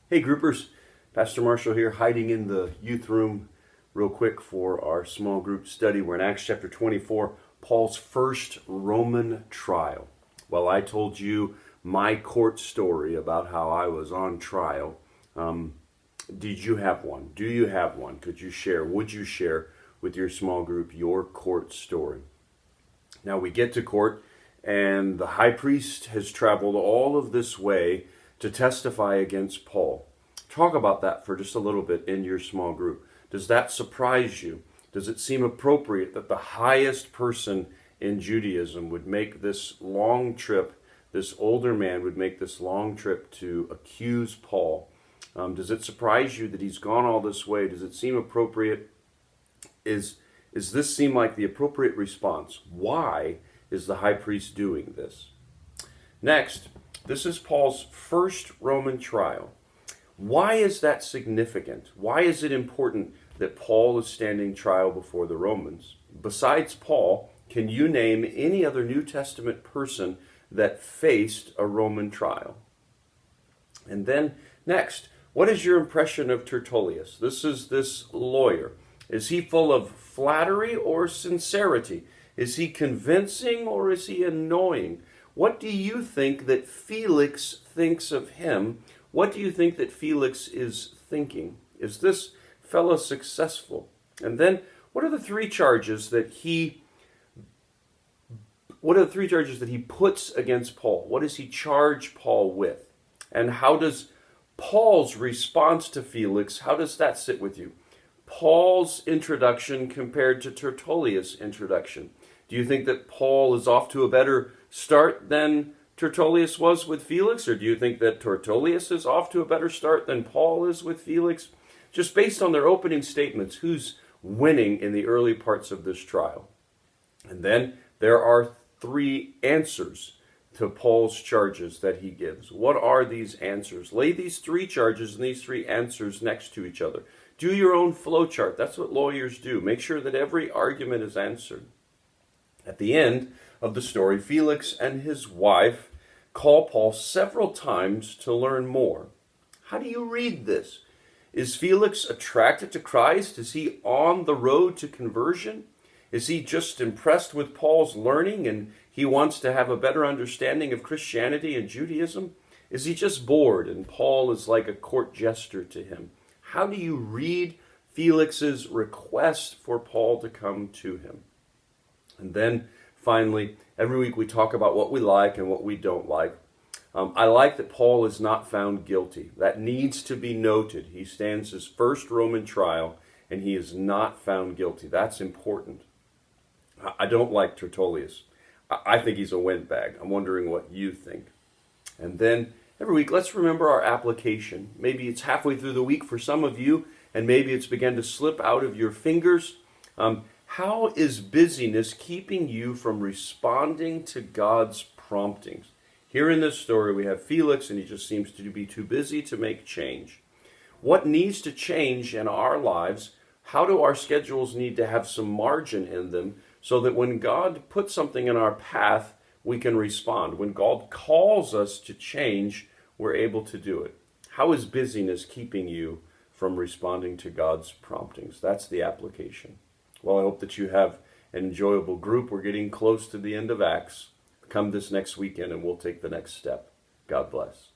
Hey groupers, Pastor Marshall here, hiding in the youth room real quick for our small group study. We're in Acts chapter 24, Paul's first Roman trial. Well, I told you my court story about how I was on trial. Did you have one? Do you have one? Could you share? Would you share with your small group your court story? Now we get to court, and the high priest has traveled all of this way to testify against Paul. Talk about that for just a little bit in your small group. Does that surprise you? Does it seem appropriate that the highest person in Judaism would make this long trip, this older man would make this long trip to accuse Paul? Does it surprise you that he's gone all this way? Does it seem appropriate? Is this seem like the appropriate response? Why is the high priest doing this? Next, this is Paul's first Roman trial. Why is that significant? Why is it important that Paul is standing trial before the Romans? Besides Paul, can you name any other New Testament person that faced a Roman trial? And then next, what is your impression of Tertullius? This is this lawyer. Is he full of flattery or sincerity? Is he convincing or is he annoying? What do you think that Felix thinks of him? What do you think that Felix is thinking? Is this fellow successful? And then what are the three charges that he puts against Paul? What does he charge Paul with? And how does Paul's response to Felix, how does that sit with you? Paul's introduction compared to Tertullius' introduction. Do you think that Paul is off to a better start than Tertullius was with Felix? Or do you think that Tertullius is off to a better start than Paul is with Felix? Just based on their opening statements, who's winning in the early parts of this trial? And then there are three answers to Paul's charges that he gives. What are these answers? Lay these three charges and these three answers next to each other. Do your own flowchart. That's what lawyers do. Make sure that every argument is answered. At the end of the story, Felix and his wife call Paul several times to learn more. How do you read this? Is Felix attracted to Christ? Is he on the road to conversion? Is he just impressed with Paul's learning and he wants to have a better understanding of Christianity and Judaism? Is he just bored and Paul is like a court jester to him? How do you read Felix's request for Paul to come to him? And then finally, every week we talk about what we like and what we don't like. I like that Paul is not found guilty. That needs to be noted. He stands his first Roman trial and he is not found guilty. That's important. I don't like Tertullius. I think he's a windbag. I'm wondering what you think. And then every week, let's remember our application. Maybe it's halfway through the week for some of you, and maybe it's begun to slip out of your fingers. How is busyness keeping you from responding to God's promptings? Here in this story, we have Felix, and he just seems to be too busy to make change. What needs to change in our lives? How do our schedules need to have some margin in them so that when God puts something in our path, we can respond? When God calls us to change, we're able to do it. How is busyness keeping you from responding to God's promptings? That's the application. Well, I hope that you have an enjoyable group. We're getting close to the end of Acts. Come this next weekend and we'll take the next step. God bless.